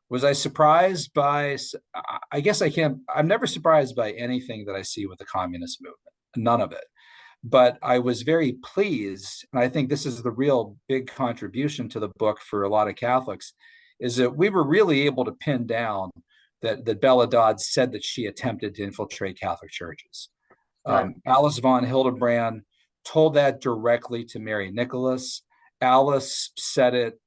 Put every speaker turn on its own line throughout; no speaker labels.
Was I surprised by? I guess I can't. I'm never surprised by anything that I see with the communist movement. None of it. But I was very pleased, and I think this is the real big contribution to the book for a lot of Catholics, is that we were really able to pin down that Bella Dodd said that she attempted to infiltrate Catholic churches.
Right.
Alice von Hildebrand told that directly to Mary Nicolas. Alice said it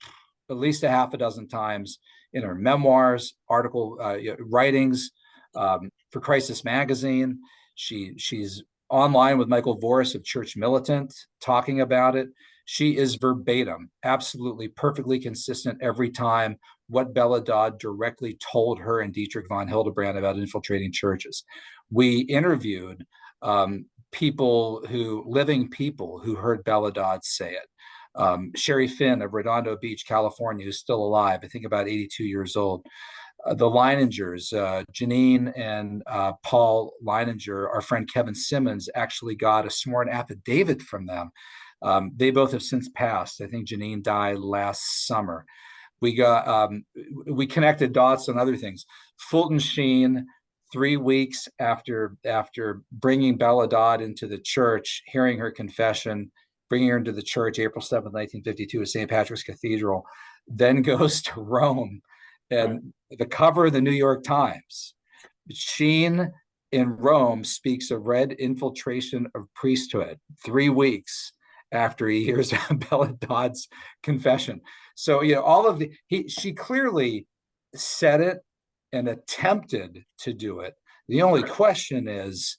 at least a half a dozen times in her memoirs, writings for Crisis Magazine. She's online with Michael Voris of Church Militant talking about it. She is verbatim, absolutely perfectly consistent every time what Bella Dodd directly told her and Dietrich von Hildebrand about infiltrating churches. We interviewed living people who heard Bella Dodd say it. Sherry Finn of Redondo Beach, California, who's still alive, I think about 82 years old. The Leiningers, Janine and Paul Leininger, our friend Kevin Simmons actually got a sworn affidavit from them. They both have since passed. I think Janine died last summer. We connected dots on other things. Fulton Sheen, 3 weeks after bringing Bella Dodd into the church, hearing her confession, bringing her into the church, April 7th, 1952, at St. Patrick's Cathedral, then goes to Rome. And the cover of the New York Times, Sheen in Rome speaks of red infiltration of priesthood 3 weeks after he hears Bella Dodd's confession. So, she clearly said it and attempted to do it. The only question is,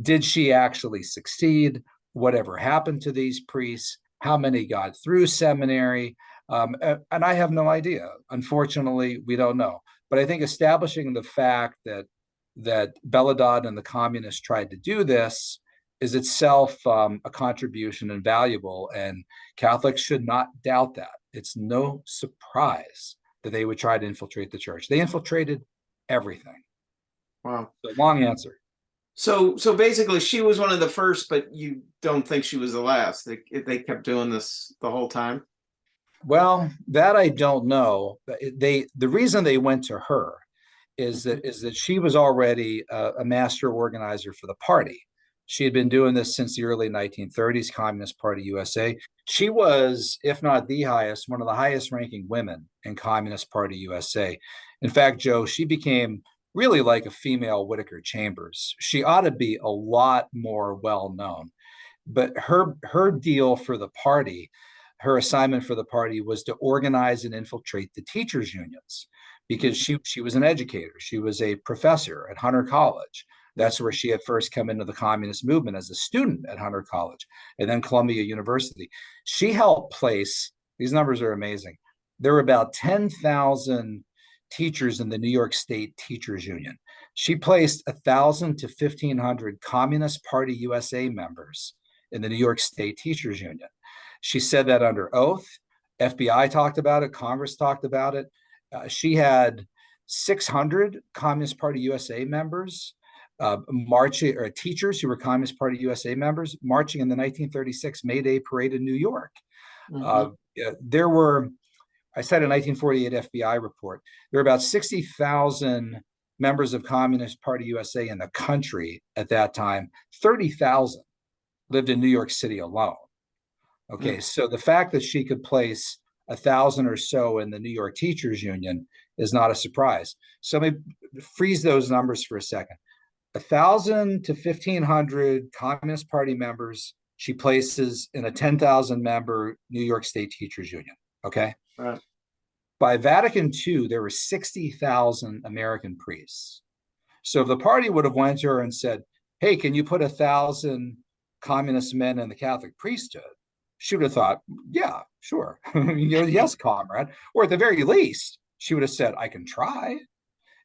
did she actually succeed? Whatever happened to these priests? How many got through seminary? And I have no idea. Unfortunately, we don't know. But I think establishing the fact that Bella Dodd and the communists tried to do this is itself a contribution and valuable. And Catholics should not doubt that. It's no surprise that they would try to infiltrate the church. They infiltrated everything.
Wow.
So long answer.
So basically, she was one of the first, but you don't think she was the last. They kept doing this the whole time.
Well, that I don't know. The reason they went to her is that she was already a master organizer for the party. She had been doing this since the early 1930s, Communist Party USA. She was, if not the highest, one of the highest ranking women in Communist Party USA. In fact, Joe, she became really like a female Whittaker Chambers. She ought to be a lot more well known. But her deal for the party, her assignment for the party, was to organize and infiltrate the teachers' unions, because she was an educator. She was a professor at Hunter College. That's where she had first come into the communist movement, as a student at Hunter College and then Columbia University. She helped place, these numbers are amazing, there were about 10,000 teachers in the New York State Teachers Union. She placed 1,000 to 1,500 Communist Party USA members in the New York State Teachers Union. She said that under oath. FBI talked about it. Congress talked about it. She had 600 Communist Party USA members marching, or teachers who were Communist Party USA members, marching in the 1936 May Day parade in New York. There were, I cited a 1948 FBI report, there were about 60,000 members of Communist Party USA in the country at that time. 30,000 lived in New York City alone. Okay, so the fact that she could place 1,000 or so in the New York Teachers Union is not a surprise. So let me freeze those numbers for a second. 1,000 to 1,500 Communist Party members she places in a 10,000 member New York State Teachers Union. Okay.
Right.
By Vatican II, there were 60,000 American priests. So if the party would have went to her and said, hey, can you put 1,000 communist men in the Catholic priesthood? She would have thought, yeah, sure. Yes, comrade. Or at the very least, she would have said, I can try.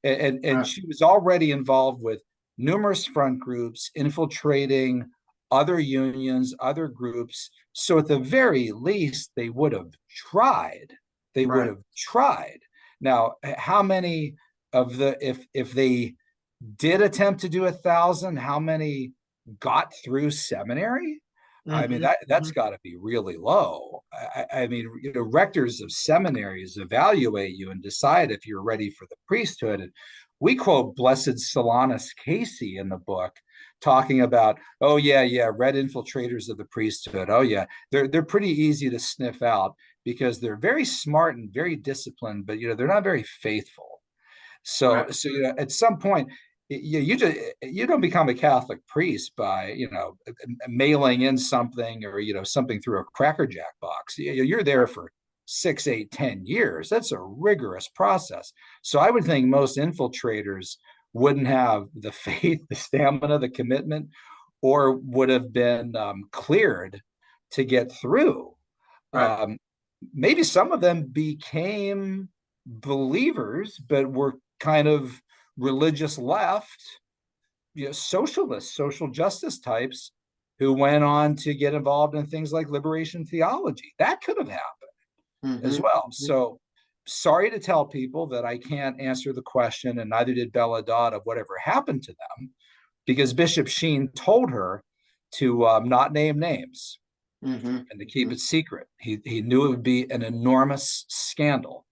And she was already involved with numerous front groups, infiltrating other unions, other groups. So at the very least, they would have tried. They would have tried. Now, how many of if they did attempt to do 1,000, how many got through seminary? I mean, that's got to be really low. I mean, rectors of seminaries evaluate you and decide if you're ready for the priesthood. And we quote Blessed Solanus Casey in the book, talking about, oh yeah, red infiltrators of the priesthood. Oh yeah, they're pretty easy to sniff out because they're very smart and very disciplined, but they're not very faithful. So,
Right.
so at some point, you don't become a Catholic priest by mailing in something or something through a Cracker Jack box. You're there for 6, 8, 10 years. That's a rigorous process. So I would think most infiltrators wouldn't have the faith, the stamina, the commitment, or would have been cleared to get through.
Right.
Um, Maybe some of them became believers, but were kind of religious left, socialists, social justice types who went on to get involved in things like liberation theology. That could have happened as well. So sorry to tell people that I can't answer the question, and neither did Bella Dodd, of whatever happened to them, because Bishop Sheen told her to not name names and to keep it secret. He knew it would be an enormous scandal.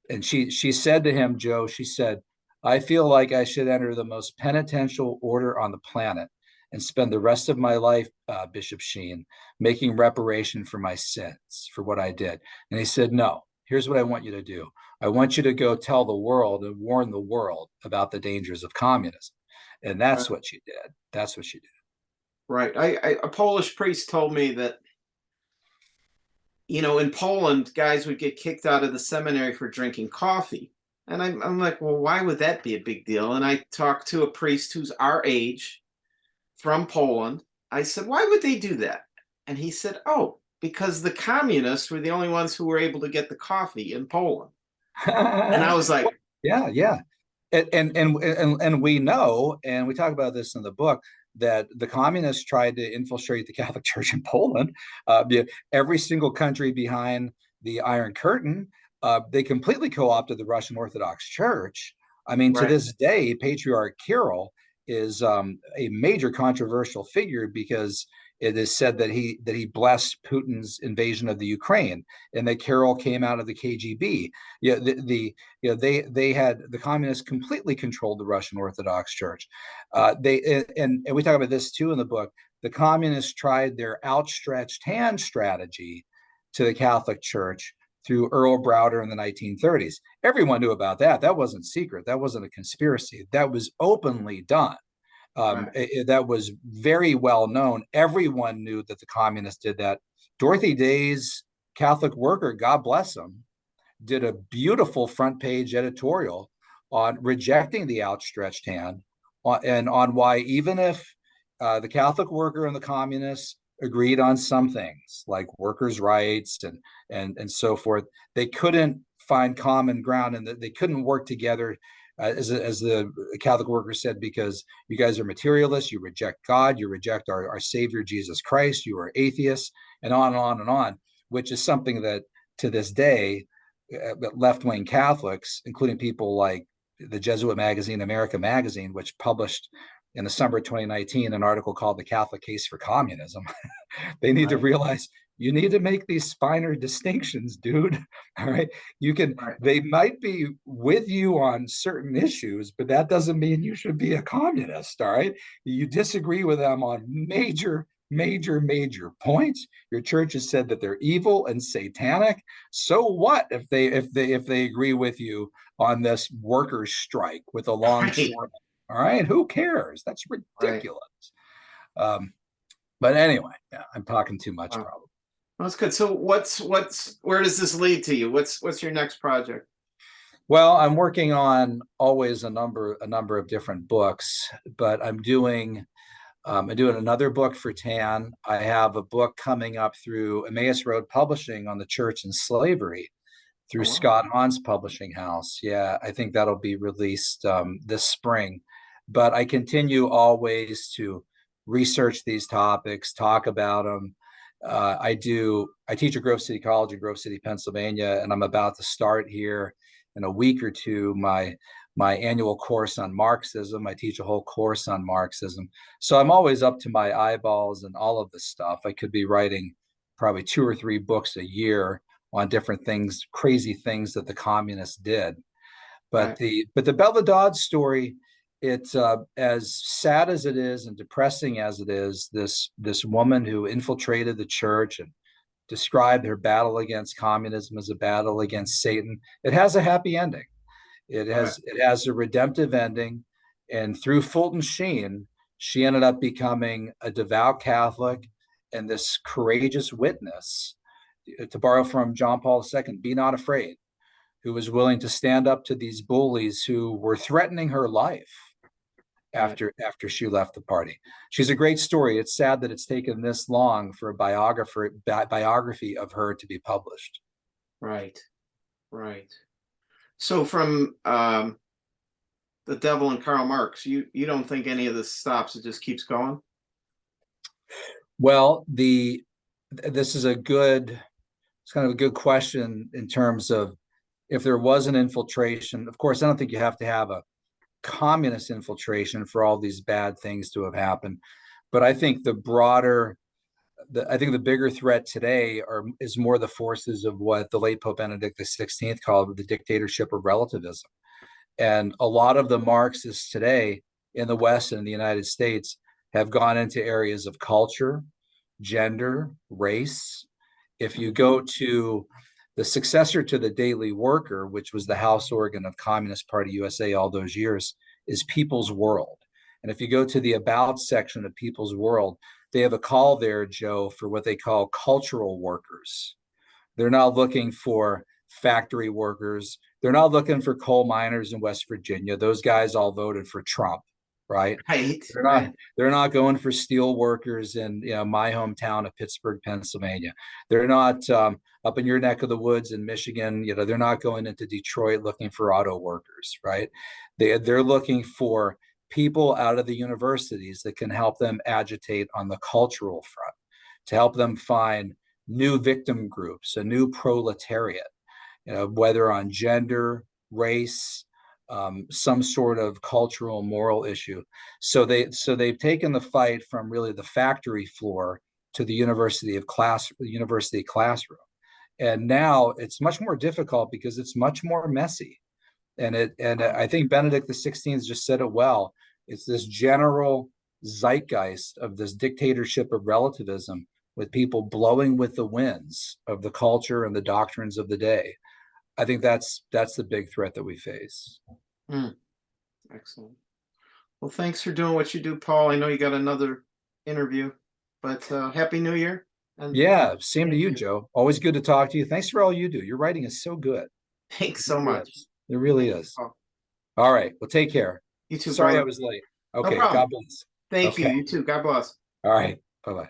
And she said to him, Joe, she said, I feel like I should enter the most penitential order on the planet and spend the rest of my life, Bishop Sheen, making reparation for my sins, for what I did. And he said, no, here's what I want you to do. I want you to go tell the world and warn the world about the dangers of communism. And that's what she did. That's what she did.
Right. A Polish priest told me that, in Poland, guys would get kicked out of the seminary for drinking coffee. And I'm like, well, why would that be a big deal? And I talked to a priest who's our age from Poland. I said, why would they do that? And he said, oh, because the communists were the only ones who were able to get the coffee in Poland. And I was like,
yeah. And we know, and we talk about this in the book, that the communists tried to infiltrate the Catholic Church in Poland. Every single country behind the Iron Curtain, they completely co-opted the Russian Orthodox Church. I mean, to
right,
this day, Patriarch Kirill is a major controversial figure because it is said that he blessed Putin's invasion of the Ukraine, and that Kirill came out of the KGB. They had the communists completely controlled the Russian Orthodox Church. And we talk about this too in the book. The communists tried their outstretched hand strategy to the Catholic Church through Earl Browder in the 1930s. Everyone knew about that. That wasn't secret. That wasn't a conspiracy. That was openly done.
right.
That was very well known. Everyone knew that the communists did that. Dorothy Day's Catholic Worker, God bless him, did a beautiful front page editorial on rejecting the outstretched hand and on why, even if the Catholic Worker and the communists agreed on some things like workers' rights and so forth, they couldn't find common ground, and they couldn't work together. As the Catholic Worker said, because you guys are materialists, you reject God, you reject our Savior Jesus Christ, you are atheists, and on and on and on, which is something that to this day, left-wing Catholics, including people like the Jesuit magazine America Magazine, which published in the summer of 2019 an article called "The Catholic Case for Communism." They need to realize you need to make these finer distinctions, dude. All right. They might be with you on certain issues, but that doesn't mean you should be a communist. All right. You disagree with them on major points. Your church has said that they're evil and satanic. So what if they agree with you on this workers' strike with a longshoreman? All right. Who cares? That's ridiculous. But anyway, yeah, I'm talking too much, probably.
That's good. So where does this lead to you? What's your next project?
Well, I'm working on always a number of different books, but I'm doing another book for TAN. I have a book coming up through Emmaus Road Publishing on the church and slavery through Scott Hahn's publishing house. Yeah, I think that'll be released this spring. But I continue always to research these topics, talk about them. I teach at Grove City College in Grove City, Pennsylvania, and I'm about to start here in a week or two my annual course on Marxism. I teach a whole course on Marxism. So I'm always up to my eyeballs and all of this stuff. I could be writing probably 2 or 3 books a year on different things, crazy things that the communists did. But
Right.
the Bella Dodd story, it's as sad as it is and depressing as it is, this woman who infiltrated the church and described her battle against communism as a battle against Satan. It has a happy ending.
Right.
It has a redemptive ending, and through Fulton Sheen, she ended up becoming a devout Catholic and this courageous witness. To borrow from John Paul II, be not afraid, who was willing to stand up to these bullies who were threatening her life
Right.
after she left the party. She's a great story. It's sad that it's taken this long for a biography of her to be published.
Right. Right. So from the Devil and Karl Marx, you don't think any of this stops? It just keeps going.
Well, this is it's kind of a good question in terms of if there was an infiltration. Of course, I don't think you have to have a communist infiltration for all these bad things to have happened. But I think I think the bigger threat today is more the forces of what the late Pope Benedict XVI called the dictatorship of relativism. And a lot of the Marxists today in the West and in the United States have gone into areas of culture, gender, race. If you go to the successor to the Daily Worker, which was the house organ of Communist Party USA all those years, is People's World. And if you go to the About section of People's World, they have a call there, Joe, for what they call cultural workers. They're not looking for factory workers. They're not looking for coal miners in West Virginia. Those guys all voted for Trump, right?
Right.
They're not
Right.
they're not going for steel workers in my hometown of Pittsburgh, Pennsylvania. They're not up in your neck of the woods in Michigan. They're not going into Detroit looking for auto workers, right? They're looking for people out of the universities that can help them agitate on the cultural front, to help them find new victim groups, a new proletariat, whether on gender, race, some sort of cultural moral issue. So they've taken the fight from really the factory floor to the university classroom. And now it's much more difficult because it's much more messy. And I think Benedict XVI just said it well. It's this general zeitgeist of this dictatorship of relativism, with people blowing with the winds of the culture and the doctrines of the day. I think that's the big threat that we face.
Hmm. Excellent. Well, thanks for doing what you do, Paul. I know you got another interview, but Happy New Year. And
Yeah, same to
thank
you,
you.
Joe. Always good to talk to you. Thanks for all you do. Your writing is so good.
Thanks
It
so
really
much.
is. It really
Thank you,
is.
Paul.
All right. Well, take care.
You too,
Sorry I
brother.
was late.
No
Okay.
problem.
God bless.
Thank you.
Okay.
You too. God bless.
All right. Bye bye.